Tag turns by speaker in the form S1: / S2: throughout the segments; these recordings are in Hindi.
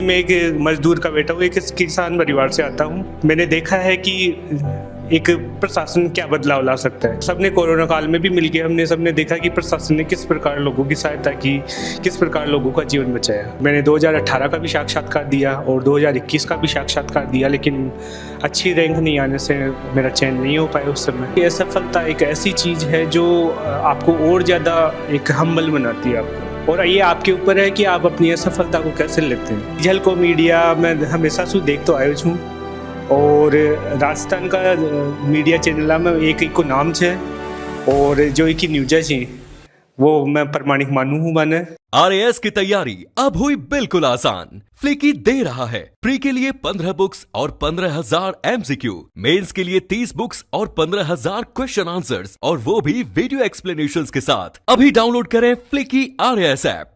S1: मैं एक मजदूर का बेटा हूँ, एक किसान परिवार से आता हूँ। मैंने देखा है कि एक प्रशासन क्या बदलाव ला सकता है। सबने कोरोना काल में भी मिलकर हमने सबने देखा कि प्रशासन ने किस प्रकार लोगों की सहायता की, किस प्रकार लोगों का जीवन बचाया। मैंने 2018 का भी साक्षात्कार दिया और 2021 का भी साक्षात्कार दिया, लेकिन अच्छी रैंक नहीं आने से मेरा चयन नहीं हो पाया उस समय। ये सफलता एक ऐसी चीज़ है जो आपको और ज़्यादा एक हम्बल बनाती है आपको, और ये आपके ऊपर है कि आप अपनी असफलता को कैसे लेते हैं। झलको मीडिया मैं हमेशा से देख तो आयो छूँ, और राजस्थान का मीडिया चैनल में एक को नाम है, और जो एक न्यूज है वो मैं प्रमाणिक मानू हूँ। मैंने
S2: RAS की तैयारी अब हुई बिल्कुल आसान। फ्लिकी दे रहा है प्री के लिए 15 बुक्स और 15,000 MCQ, मेंस के लिए 30 बुक्स और 15,000 क्वेश्चन आंसर्स, और वो भी वीडियो एक्सप्लेनेशंस के साथ। अभी डाउनलोड करें फ्लिकी RAS ऐप।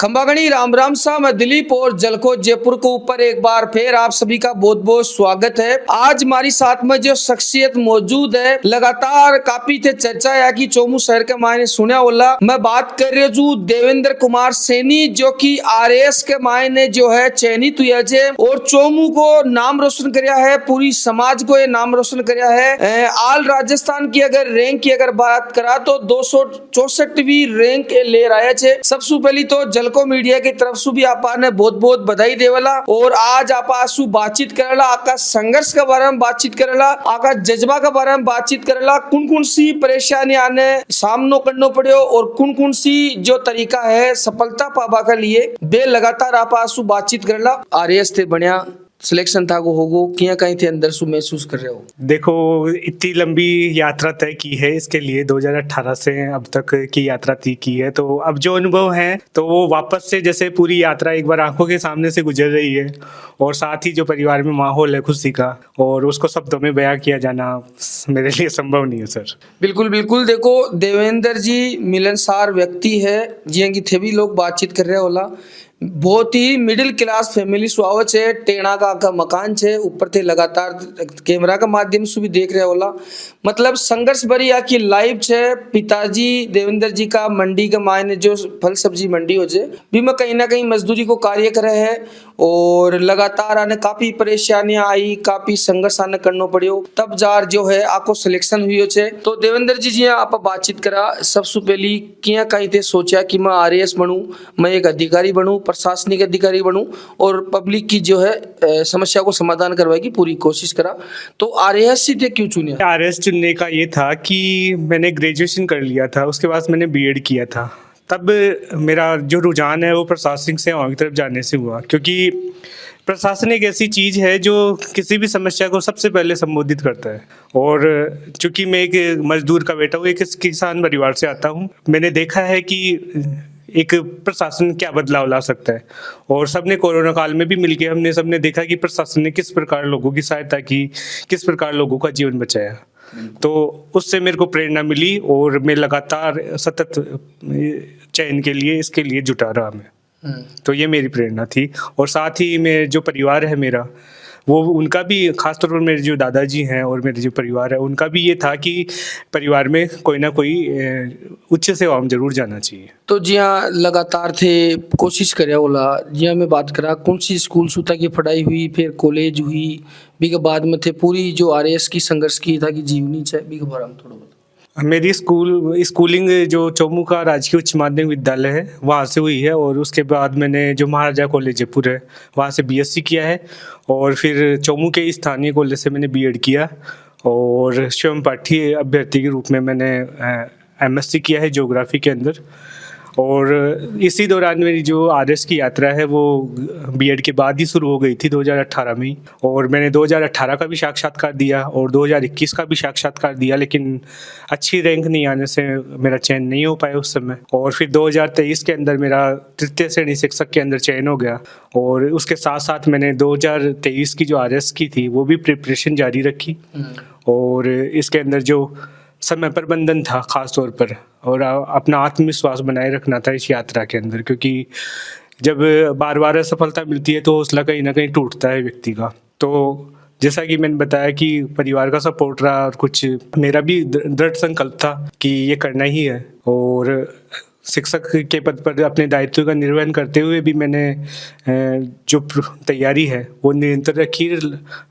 S3: खंबागणी राम राम सा, मैं दिलीप और जलको जयपुर को ऊपर एक बार फिर आप सभी का बहुत बहुत स्वागत है। आज हमारी साथ में जो शख्सियत मौजूद है, लगातार काफी थे चर्चा है कि चोमू शहर के मायने सुना होला। मैं बात कर रही हूँ देवेंद्र कुमार सैनी, जो कि RAS के मायने जो है चयनित हुआ है और चोमू को नाम रोशन कराया है, पूरी समाज को ये नाम रोशन कराया है। आल राजस्थान की अगर रैंक की अगर बात करा तो 264वीं रैंक ले रहा है। सबसे पहली तो को मीडिया की तरफ से भी आपने बहुत बहुत बधाई देवला, और आज आप आसू बातचीत करेला, आपका संघर्ष के बारे में बातचीत करेला, आपका जज्बा के बारे में बातचीत करेला, कौन सी परेशानी आने सामना करना पड़े और कौन सी जो तरीका है सफलता पाबा के लिए बे लगातार आप आसू बातचीत करेला। RAS थे बढ़िया सिलेक्शन था को होगो क्या कहीं थे अंदर से महसूस कर रहे हो?
S1: देखो, इतनी लंबी यात्रा तय की है इसके लिए, 2018 से अब तक की यात्रा तय की है, तो अब जो अनुभव है तो वो वापस से जैसे पूरी यात्रा एक बार आंखों के सामने से गुजर रही है, और साथ ही जो परिवार में माहौल है खुशी का, और उसको शब्दों में बयां किया जाना मेरे लिए संभव नहीं है सर।
S3: बिल्कुल बिल्कुल। देखो, देवेंद्र जी मिलनसार व्यक्ति है, जिन की थे भी लोग बातचीत कर रहे होला। बहुत ही मिडिल क्लास फैमिली सुआव है, टेणा का मकान है, ऊपर थे लगातार कैमरा के माध्यम से भी देख रहे होला। मतलब संघर्ष भरी आखी लाइफ है। पिताजी देवेंद्र जी का मंडी के मायने जो फल सब्जी मंडी हो जाए भी में कहीं ना कहीं मजदूरी को कार्य करे है, और लगातार आने काफी परेशानियां आई, काफी संघर्ष आने करना पड़ो, तब जार जो है आपको सिलेक्शन हुई है। तो देवेंद्र जी आप बातचीत करा, सबसे पहली क्या कहीं थे सोचा कि मैं RAS बनूं, मैं एक अधिकारी बनूं, प्रशासनिक अधिकारी बनूं और पब्लिक की जो है समस्या को समाधान करवाने की पूरी कोशिश करा। तो RAS से क्यों चुने?
S1: RAS चुनने का ये था कि मैंने ग्रेजुएशन कर लिया था, उसके बाद मैंने BEd किया था। तब मेरा जो रुझान है वो प्रशासनिक सेवाओं की तरफ जाने से हुआ, क्योंकि प्रशासन एक ऐसी चीज़ है जो किसी भी समस्या को सबसे पहले संबोधित करता है। और चूंकि मैं एक मजदूर का बेटा हूँ, एक किसान परिवार से आता हूँ, मैंने देखा है कि एक प्रशासन क्या बदलाव ला सकता है, और सबने कोरोना काल में भी मिलकर हमने सबने देखा कि प्रशासन ने किस प्रकार लोगों की सहायता की, किस प्रकार लोगों का जीवन बचाया। तो उससे मेरे को प्रेरणा मिली, और मैं लगातार सतत चयन के लिए इसके लिए जुटा रहा मैं। तो ये मेरी प्रेरणा थी, और साथ ही मेरे जो परिवार है मेरा, वो उनका भी, खासतौर पर मेरे जो दादाजी हैं और मेरे जो परिवार है उनका भी ये था कि परिवार में कोई ना कोई उच्च सेवा में जरूर जाना चाहिए।
S3: तो जी हाँ, लगातार थे कोशिश करे होला। जी हाँ, मैं बात करा कौन सी स्कूल सुता की पढ़ाई हुई, फिर कॉलेज हुई, भी के बाद में थे पूरी जो RAS की संघर्ष की था कि जीवनी है भी के बारे में थोड़ा बता।
S1: मेरी स्कूलिंग जो चोमू का राजकीय उच्च माध्यमिक विद्यालय है वहाँ से हुई है, और उसके बाद मैंने जो महाराजा कॉलेज जयपुर है वहाँ से BSc किया है, और फिर चोमू के स्थानीय कॉलेज से मैंने BEd किया, और स्वयं पाठी अभ्यर्थी के रूप में मैंने MSc किया है ज्योग्राफी के अंदर। और इसी दौरान मेरी जो RAS की यात्रा है वो BEd के बाद ही शुरू हो गई थी 2018 में ही, और मैंने 2018 का भी साक्षात्कार दिया और 2021 का भी साक्षात्कार दिया, लेकिन अच्छी रैंक नहीं आने से मेरा चयन नहीं हो पाया उस समय। और फिर 2023 के अंदर मेरा तृतीय श्रेणी शिक्षक के अंदर चयन हो गया, और उसके साथ साथ मैंने 2023 की जो RAS की थी वो भी प्रिपरेशन जारी रखी, और इसके अंदर जो समय प्रबंधन था खास तौर पर, और अपना आत्मविश्वास बनाए रखना था इस यात्रा के अंदर, क्योंकि जब बार बार असफलता मिलती है तो हौसला कहीं ना कहीं टूटता है व्यक्ति का। तो जैसा कि मैंने बताया कि परिवार का सपोर्ट रहा, और कुछ मेरा भी दृढ़ संकल्प था कि ये करना ही है, और शिक्षक के पद पर अपने दायित्व का निर्वहन करते हुए भी मैंने जो तैयारी है वो निरंतर रखी।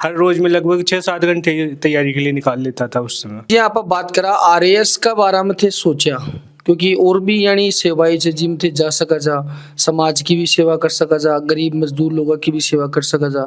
S1: हर रोज में लगभग 6-7 घंटे तैयारी के लिए निकाल लेता था उस समय।
S3: जी आप बात करा आरएएस का बारे में थे सोचा, क्योंकि और भी यानी सेवाएं से जिम थे जा सका जा, समाज की भी सेवा कर सका जा, गरीब मजदूर लोगों की भी सेवा कर सका जा,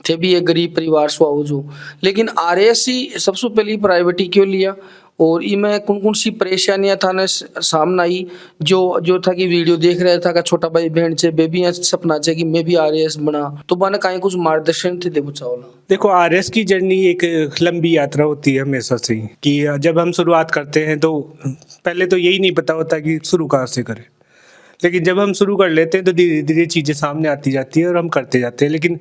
S3: थे भी एक गरीब परिवार से आओ जो। लेकिन आरएएस ही सबसे पहले प्राइवेट ही क्यों लिया, और इनमें कौन कौन सी परेशानियां था ने सामने आई जो था कि वीडियो देख रहा था का छोटा भाई बहन से बेबी सपना चाहिए कि मैं भी आरएएस बना, तो बने कहीं कुछ मार्गदर्शन थे दे बचाओ।
S1: देखो आरएस की जर्नी एक लंबी यात्रा होती है हमेशा से ही, कि जब हम शुरुआत करते हैं तो पहले तो यही नहीं पता होता कि शुरू कहाँ से करें, लेकिन जब हम शुरू कर लेते हैं तो धीरे धीरे चीज़ें सामने आती जाती है और हम करते जाते हैं। लेकिन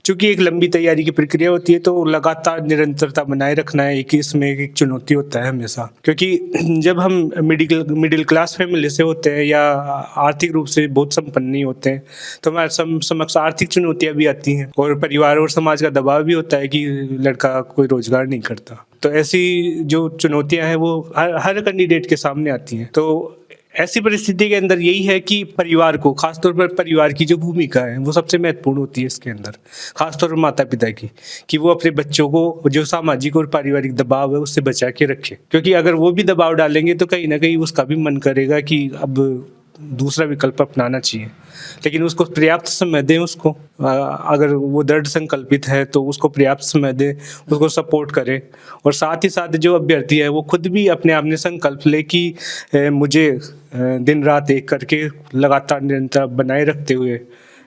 S1: चूंकि एक लंबी तैयारी की प्रक्रिया होती है तो लगातार निरंतरता बनाए रखना है इसमें एक चुनौती होता है हमेशा, क्योंकि जब हम मिडिल क्लास फैमिली से होते हैं या आर्थिक रूप से बहुत संपन्न नहीं होते हैं तो हमारे समक्ष आर्थिक चुनौतियाँ भी आती हैं और परिवार और समाज का दबाव भी होता है कि लड़का कोई रोजगार नहीं करता। तो ऐसी जो चुनौतियाँ हैं वो हर कैंडिडेट के सामने आती हैं। तो ऐसी परिस्थिति के अंदर यही है कि परिवार को, खासतौर पर परिवार की जो भूमिका है वो सबसे महत्वपूर्ण होती है इसके अंदर, खासतौर पर माता पिता की, कि वो अपने बच्चों को जो सामाजिक और पारिवारिक दबाव है उससे बचा के रखे। क्योंकि अगर वो भी दबाव डालेंगे तो कहीं ना कहीं उसका भी मन करेगा कि अब दूसरा विकल्प अपनाना चाहिए, लेकिन उसको पर्याप्त समय दें। उसको अगर वो दृढ़ संकल्पित है तो उसको पर्याप्त समय दें, उसको सपोर्ट करें, और साथ ही साथ जो अभ्यर्थी है वो खुद भी अपने आप में संकल्प ले कि मुझे दिन रात एक करके लगातार निरंतर बनाए रखते हुए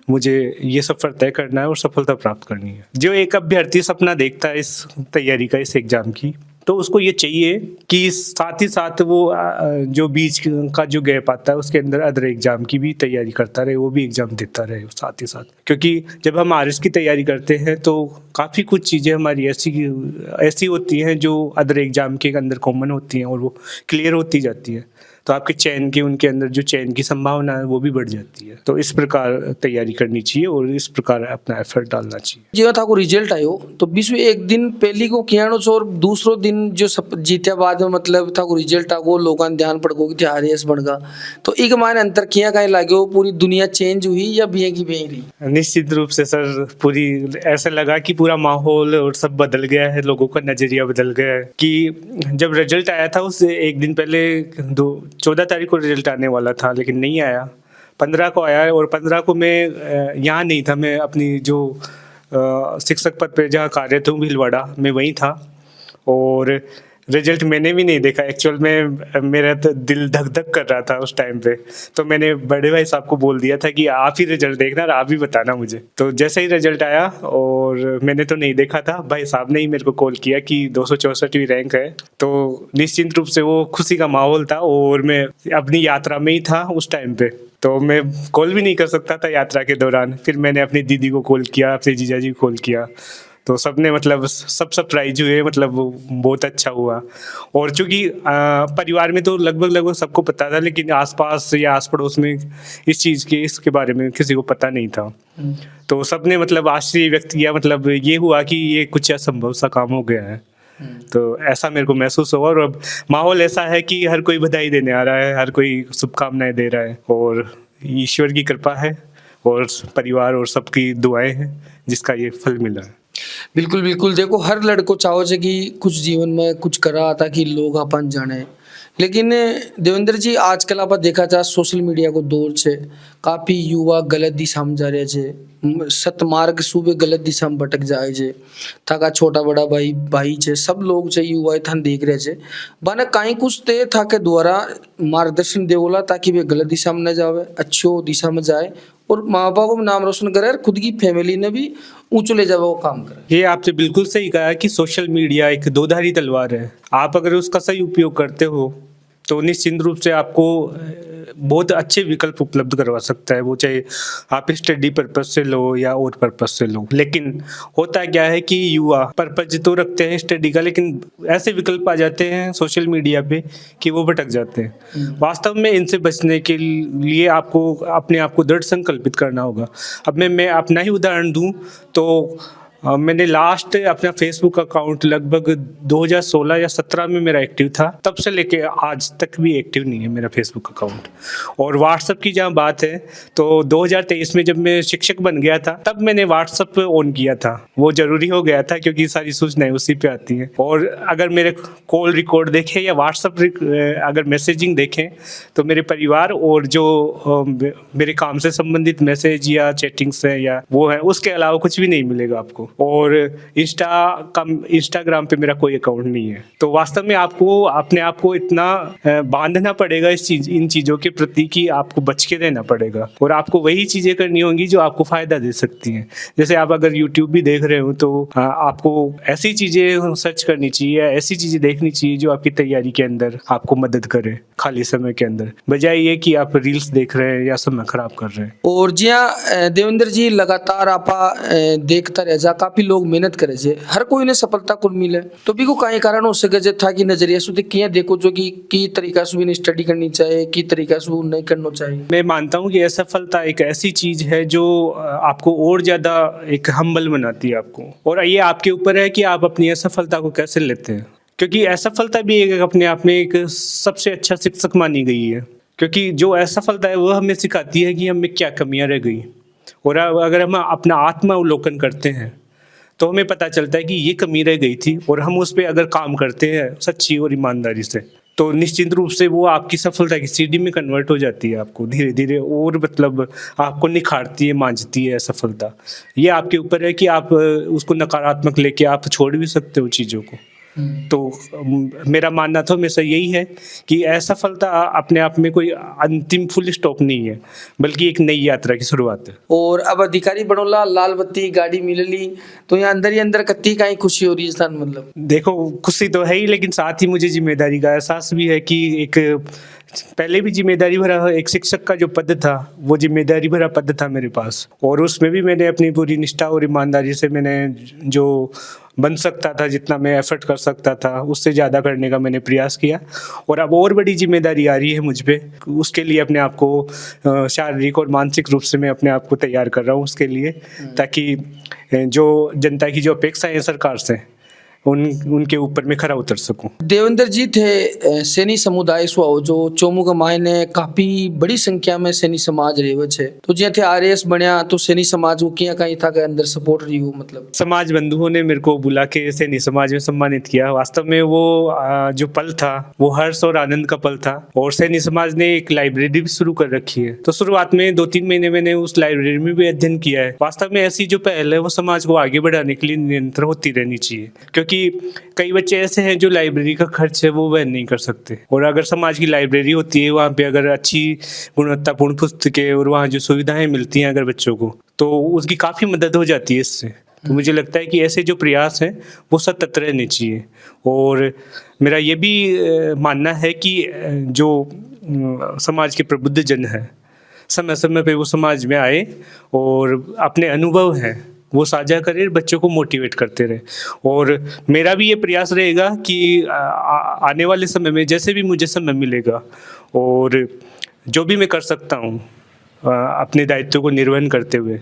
S1: मुझे ये सफर तय करना है और सफलता प्राप्त करनी है। जो एक अभ्यर्थी सपना देखता है इस तैयारी का, इस एग्जाम की, तो उसको ये चाहिए कि साथ ही साथ वो जो बीच का जो गैप आता है उसके अंदर अदर एग्जाम की भी तैयारी करता रहे, वो भी एग्जाम देता रहे साथ ही साथ। क्योंकि जब हम आरएस की तैयारी करते हैं तो काफ़ी कुछ चीज़ें हमारी ऐसी होती हैं जो अदर एग्जाम के अंदर कॉमन होती हैं और वो क्लियर होती जाती है, तो आपके चयन की, उनके अंदर जो चयन की संभावना है वो भी बढ़ जाती है। तो इस प्रकार तैयारी करनी चाहिए और इस प्रकार अपना एफर्ट डालना चाहिए।
S3: जो था को रिजल्ट आयो तो बीच में एक दिन पहली को कियानो और दूसरो दिन जो जीत्या बाद में मतलब था को रिजल्ट आगो लोगों ध्यान पड़गो कि आरएएस बन गया, तो एक मायने अंतर किया कहीं लागो, पूरी दुनिया चेंज हुई या बिया की बिया रही? निश्चित रूप से
S1: सर, पूरी ऐसा लगा कि पूरा माहौल और सब बदल गया है, लोगों का नजरिया बदल गया है। कि जब रिजल्ट आया था उससे एक दिन पहले 14 तारीख को रिजल्ट आने वाला था लेकिन नहीं आया, 15 को आया, और 15 को मैं यहाँ नहीं था, मैं अपनी जो शिक्षक पद पे जहाँ कार्यरत हूँ भीलवाड़ा में वहीं था, और रिजल्ट मैंने भी नहीं देखा। एक्चुअल में मेरा तो दिल धक धक कर रहा था उस टाइम पे, तो मैंने बड़े भाई साहब को बोल दिया था कि आप ही रिजल्ट देखना और आप ही बताना मुझे। तो जैसे ही रिजल्ट आया और मैंने तो नहीं देखा था, भाई साहब ने ही मेरे को कॉल किया कि 264वीं रैंक है, तो निश्चित रूप से वो खुशी का माहौल था और मैं अपनी यात्रा में ही था उस टाइम पे, तो मैं कॉल भी नहीं कर सकता था यात्रा के दौरान। फिर मैंने अपनी दीदी को कॉल किया, अपने जीजा जी को कॉल किया, तो सबने मतलब सब सरप्राइज हुए, मतलब बहुत अच्छा हुआ। और चूंकि परिवार में तो लगभग सबको पता था, लेकिन आसपास या आस पड़ोस में इस चीज़ के इसके बारे में किसी को पता नहीं था, तो सबने मतलब आश्चर्य व्यक्त किया, मतलब ये हुआ कि ये कुछ असंभव सा काम हो गया है। तो ऐसा मेरे को महसूस हुआ, और अब माहौल ऐसा है कि हर कोई बधाई देने आ रहा है, हर कोई शुभकामनाएं दे रहा है, और ईश्वर की कृपा है और परिवार और सबकी दुआएं हैं जिसका ये फल मिला है।
S3: बिल्कुल बिल्कुल, देखो हर लड़को चाहो से कि कुछ जीवन में कुछ करा था कि लोग अपन जाने, लेकिन देवेंद्र जी आजकल आप देखा जा सोशल मीडिया को दौर से काफी युवा गलत दिशा में जा रहे छे, सतमार्ग सुबह गलत दिशा में भटक जाए छे, थाका छोटा बड़ा भाई छे, सब लोग छे युवा थान देख रहे छे, बने कहीं कुछ ते था के द्वारा मार्गदर्शन देवोला ताकि वे गलत दिशा में न जावे, अच्छो दिशा में जाए और माँ बाप को नाम रोशन करे और खुद की फैमिली ने भी ऊंचो ले जावे वो काम करे।
S1: ये आपने बिल्कुल सही कहा कि सोशल मीडिया एक दोधारी तलवार है। आप अगर उसका सही उपयोग करते हो तो निश्चित रूप से आपको बहुत अच्छे विकल्प उपलब्ध करवा सकता है, वो चाहे आप स्टडी पर्पज से लो या और पर्पज से लो। लेकिन होता क्या है कि युवा पर्पज तो रखते हैं स्टडी का, लेकिन ऐसे विकल्प आ जाते हैं सोशल मीडिया पे कि वो भटक जाते हैं। वास्तव में इनसे बचने के लिए आपको अपने आप को दृढ़ संकल्पित करना होगा। अब मैं अपना ही उदाहरण दूं तो मैंने लास्ट अपना फेसबुक अकाउंट लगभग 2016 या 17 में मेरा एक्टिव था, तब से लेके आज तक भी एक्टिव नहीं है मेरा फेसबुक अकाउंट। और व्हाट्सअप की जहाँ बात है तो 2023 में जब मैं शिक्षक बन गया था तब मैंने व्हाट्सअप ऑन किया था। वो ज़रूरी हो गया था क्योंकि सारी सूचनाएं उसी पे आती हैं। और अगर मेरे कॉल रिकॉर्ड देखें या व्हाट्सअप अगर मैसेजिंग देखें तो मेरे परिवार और जो मेरे काम से संबंधित मैसेज या चैटिंग्स है या वो है, उसके अलावा कुछ भी नहीं मिलेगा आपको। और इंस्टाग्राम पे मेरा कोई अकाउंट नहीं है। तो वास्तव में आपको अपने आप को इतना बांधना पड़ेगा इन चीज़ों के प्रति कि आपको बच के रहना पड़ेगा और आपको वही चीज़ें करनी होंगी जो आपको फ़ायदा दे सकती हैं। जैसे आप अगर यूट्यूब भी देख रहे हो तो आपको ऐसी चीज़ें सर्च करनी चाहिए, ऐसी चीज़ें देखनी चाहिए जो आपकी तैयारी के अंदर आपको मदद करे खाली समय के अंदर, बजाय ये कि आप रील्स देख रहे हैं या समय खराब कर रहे हैं।
S3: और जी हाँ देवेंद्र जी, लगातार आपा देखता रह जा, काफी लोग मेहनत करे जे, हर कोई ने सफलता को मिले तो भी को कई कारण हो सके जे था कि नजरिया से किया देखो जो कि की तरीका से भी स्टडी करनी चाहिए, की तरीका से नहीं करना चाहिए।
S1: मैं मानता हूँ कि असफलता एक ऐसी चीज है जो आपको और ज्यादा एक हम्बल बनाती है आपको, और ये आपके ऊपर है कि आप अपनी असफलता को कैसे लेते हैं। क्योंकि असफलता भी एक अपने आप में एक सबसे अच्छा शिक्षक मानी गई है, क्योंकि जो असफलता है वो हमें सिखाती है कि हमें क्या कमियां रह गई। और अगर हम अपना आत्मावलोकन करते हैं तो हमें पता चलता है कि ये कमी रह गई थी और हम उस पर अगर काम करते हैं सच्ची और ईमानदारी से तो निश्चित रूप से वो आपकी सफलता की सीढ़ी में कन्वर्ट हो जाती है। आपको धीरे धीरे और मतलब आपको निखारती है, मांझती है सफलता। ये आपके ऊपर है कि आप उसको नकारात्मक लेके आप छोड़ भी सकते हो चीज़ों को। तो मेरा मानना तो हमेशा यही है कि असफलता अपने आप में कोई अंतिम फुल स्टॉप नहीं है, बल्कि एक नई यात्रा की शुरुआत है।
S3: और अब अधिकारी बनोला, लाल बत्ती गाड़ी मिलली तो यहाँ अंदर ही अंदर कत्ती का ही खुशी हो रही है स्थान, मतलब
S1: देखो खुशी तो है ही, लेकिन साथ ही मुझे जिम्मेदारी का एहसास भी है कि एक पहले भी जिम्मेदारी भरा एक शिक्षक का जो पद था वो जिम्मेदारी भरा पद था मेरे पास, और उसमें भी मैंने अपनी पूरी निष्ठा और ईमानदारी से मैंने जो बन सकता था, जितना मैं एफर्ट कर सकता था उससे ज़्यादा करने का मैंने प्रयास किया। और अब और बड़ी जिम्मेदारी आ रही है मुझ पे, उसके लिए अपने आप को शारीरिक और मानसिक रूप से मैं अपने आप को तैयार कर रहा हूँ उसके लिए, ताकि जो जनता की जो अपेक्षाएं हैं सरकार से उनके ऊपर मैं खरा उतर सकूं।
S3: देवेंद्र जी थे सैनी समुदाय स्वभाव जो चोमू का मायने काफी बड़ी संख्या में सैनी समाज रहे छे, तो जे थे आरएस बनया तो सैनी समाज को किया कहीं था के अंदर सपोर्ट रही हो, मतलब
S1: समाज बंधुओं ने मेरे को बुला के सैनी समाज में सम्मानित किया। वास्तव में वो जो पल था वो हर्ष और आनंद का पल था। और सैनी समाज ने एक लाइब्रेरी भी शुरू कर रखी है, तो शुरुआत में 2-3 महीने मैंने उस लाइब्रेरी में भी अध्ययन किया है। वास्तव में ऐसी जो पहल है वो समाज को आगे बढ़ाने के लिए निरंतर होती रहनी चाहिए, क्योंकि कई बच्चे ऐसे हैं जो लाइब्रेरी का खर्च है वो वह नहीं कर सकते। और अगर समाज की लाइब्रेरी होती है, वहाँ पे अगर अच्छी गुणवत्तापूर्ण पुस्तकें और वहाँ जो सुविधाएं मिलती हैं अगर बच्चों को, तो उसकी काफ़ी मदद हो जाती है इससे। तो मुझे लगता है कि ऐसे जो प्रयास हैं वो सतत रहने चाहिए। और मेरा ये भी मानना है कि जो समाज के प्रबुद्ध जन हैं समय समय पे वो समाज में आए और अपने अनुभव हैं वो साझा करें, बच्चों को मोटिवेट करते रहे। और मेरा भी ये प्रयास रहेगा कि आने वाले समय में जैसे भी मुझे समय मिलेगा और जो भी मैं कर सकता हूँ अपने दायित्व को निर्वहन करते हुए,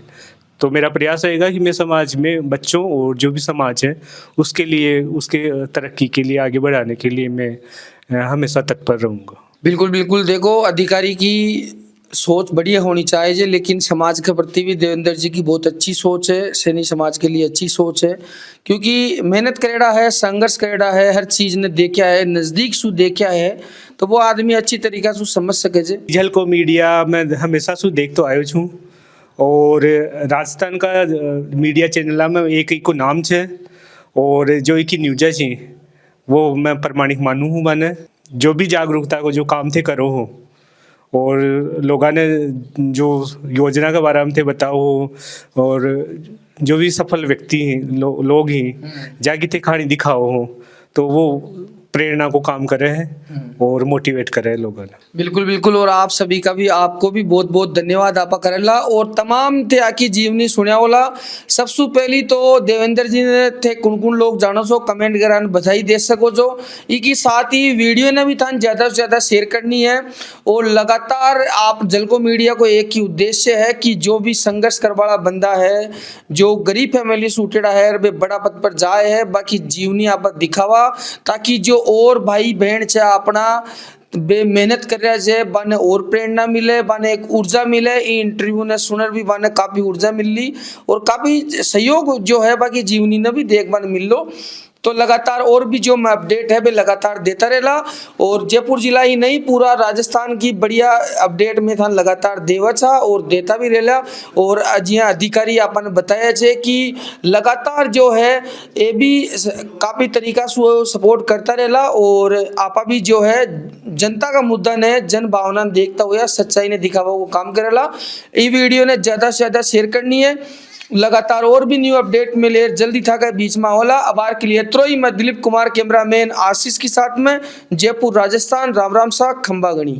S1: तो मेरा प्रयास रहेगा कि मैं समाज में बच्चों और जो भी समाज है उसके लिए, उसके तरक्की के लिए, आगे बढ़ाने के लिए मैं हमेशा तत्पर रहूँगा।
S3: बिल्कुल बिल्कुल। देखो अधिकारी की सोच बढ़िया होनी चाहिए, लेकिन समाज के प्रति भी देवेंद्र जी की बहुत अच्छी सोच है, सैनी समाज के लिए अच्छी सोच है, क्योंकि मेहनत करेड़ा है, संघर्ष करेड़ा है, हर चीज ने देखा है, नजदीक से देखा है, तो वो आदमी अच्छी तरीका से समझ सके जे।
S1: झलको मीडिया मैं हमेशा से देख तो आयो छूँ, और राजस्थान का मीडिया चैनल में एक को नाम है, और जो एक न्यूज़ है वो मैं प्रमाणिक मानू हूँ। मैंने जो भी जागरूकता को जो काम थे करो हो, और लोगों ने जो योजना के बारे में थे बताओ हो, और जो भी सफल व्यक्ति हैं लोग ही जाके थे कहानी दिखाओ हो, तो वो प्रेरणा को काम कर रहे हैं और मोटिवेट कर रहे हैं लोगों ने।
S3: बिल्कुल बिल्कुल। और आप सभी का भी, आपको भी बहुत बहुत धन्यवाद आपा करेला। और तमाम थे आकी जीवनी सुनया वाला। सबसे पहली तो देवेंद्र जी ने थे कुन लोग जानो सो कमेंट करान बधाई दे सको जो इकी साथ ही वीडियो ने भी था ज्यादा से ज्यादा शेयर करनी है। और लगातार आप जलको मीडिया को एक ही उद्देश्य है कि जो भी संघर्ष करवाला बंदा है, जो गरीब फैमिली से उठेड़ा है, वे बड़ा पद पर जाए है, बाकी जीवनी आप दिखावा ताकि जो और भाई बहन चाहे अपना बे मेहनत कर रहा है बाने और प्रेरणा मिले, बाने एक ऊर्जा मिले। इंटरव्यू ने सुनर भी बाने काफी ऊर्जा मिल ली और काफी सहयोग जो है बाकी जीवनी ने भी देख बाने मिल लो। तो लगातार और भी जो मैं अपडेट है वे लगातार देता रहेला। और जयपुर जिला ही नहीं पूरा राजस्थान की बढ़िया अपडेट में था लगातार देवा था और देता भी रहेला। और जिया अधिकारी आपने बताया छे कि लगातार जो है ये भी काफी तरीका से सपोर्ट करता रहेला। और आपा भी जो है जनता का मुद्दा ने जन भावना देखता हुआ सच्चाई ने दिखावा को काम करेला। ये वीडियो ने ज्यादा से ज्यादा शेयर करनी है। लगातार और भी न्यू अपडेट मिले जल्दी था का बीच में होला। अबार के लिए त्रोई मैं दिलीप कुमार कैमरामैन आशीष के साथ में जयपुर राजस्थान। राम राम सा खंबागणी।